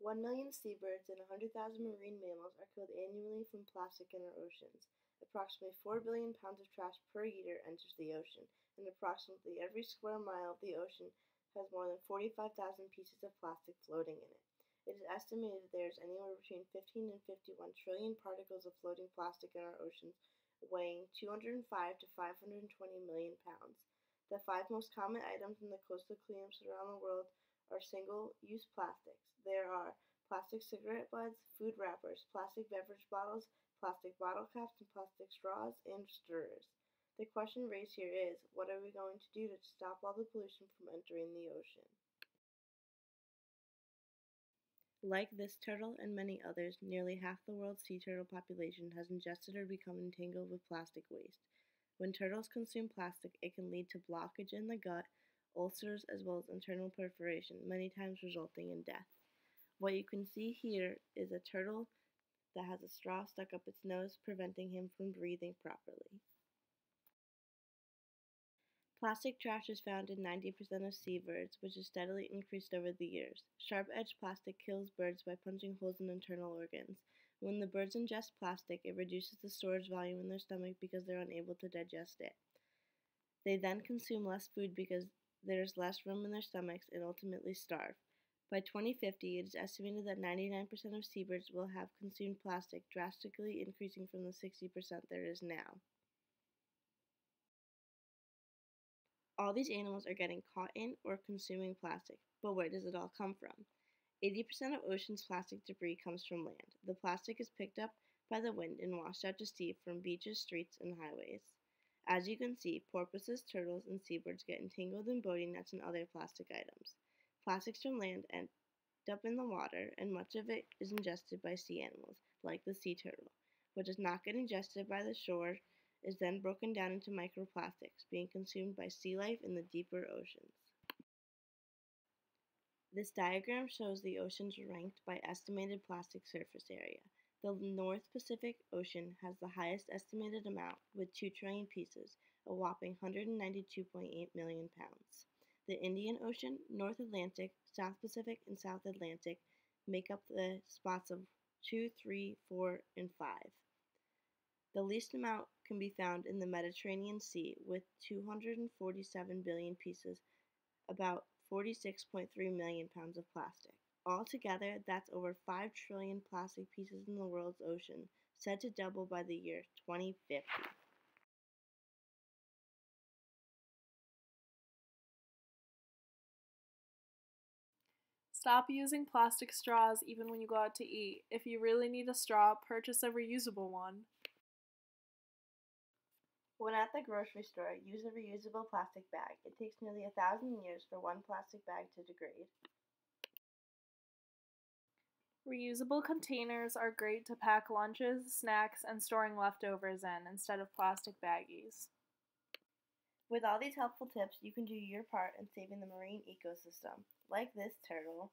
1 million seabirds and 100,000 marine mammals are killed annually from plastic in our oceans. Approximately 4 billion pounds of trash per year enters the ocean, and approximately every square mile of the ocean has more than 45,000 pieces of plastic floating in it. It is estimated that there is anywhere between 15 and 51 trillion particles of floating plastic in our oceans, weighing 205 to 520 million pounds. The 5 most common items in the coastal cleanups around the world are single-use plastics. There are plastic cigarette butts, food wrappers, plastic beverage bottles, plastic bottle caps, and plastic straws and stirrers. The question raised here is, what are we going to do to stop all the pollution from entering the ocean? Like this turtle and many others, nearly half the world's sea turtle population has ingested or become entangled with plastic waste. When turtles consume plastic, it can lead to blockage in the gut, ulcers, as well as internal perforation, many times resulting in death. What you can see here is a turtle that has a straw stuck up its nose, preventing him from breathing properly. Plastic trash is found in 90% of seabirds, which has steadily increased over the years. Sharp-edged plastic kills birds by punching holes in internal organs. When the birds ingest plastic, it reduces the storage volume in their stomach because they're unable to digest it. They then consume less food because there's less room in their stomachs and ultimately starve. By 2050, it is estimated that 99% of seabirds will have consumed plastic, drastically increasing from the 60% there is now. All these animals are getting caught in or consuming plastic, but where does it all come from? 80% of ocean's plastic debris comes from land. The plastic is picked up by the wind and washed out to sea from beaches, streets, and highways. As you can see, porpoises, turtles, and seabirds get entangled in boating nets and other plastic items. Plastics from land end up in the water, and much of it is ingested by sea animals, like the sea turtle. What does not get ingested by the shore is then broken down into microplastics, being consumed by sea life in the deeper oceans. This diagram shows the oceans ranked by estimated plastic surface area. The North Pacific Ocean has the highest estimated amount, with 2 trillion pieces, a whopping 192.8 million pounds. The Indian Ocean, North Atlantic, South Pacific, and South Atlantic make up the spots of 2, 3, 4, and 5. The least amount can be found in the Mediterranean Sea, with 247 billion pieces, about 46.3 million pounds of plastic. Altogether, that's over 5 trillion plastic pieces in the world's ocean, said to double by the year 2050. Stop using plastic straws even when you go out to eat. If you really need a straw, purchase a reusable one. When at the grocery store, use a reusable plastic bag. It takes nearly 1,000 years for one plastic bag to degrade. Reusable containers are great to pack lunches, snacks, and storing leftovers in instead of plastic baggies. With all these helpful tips, you can do your part in saving the marine ecosystem, like this turtle.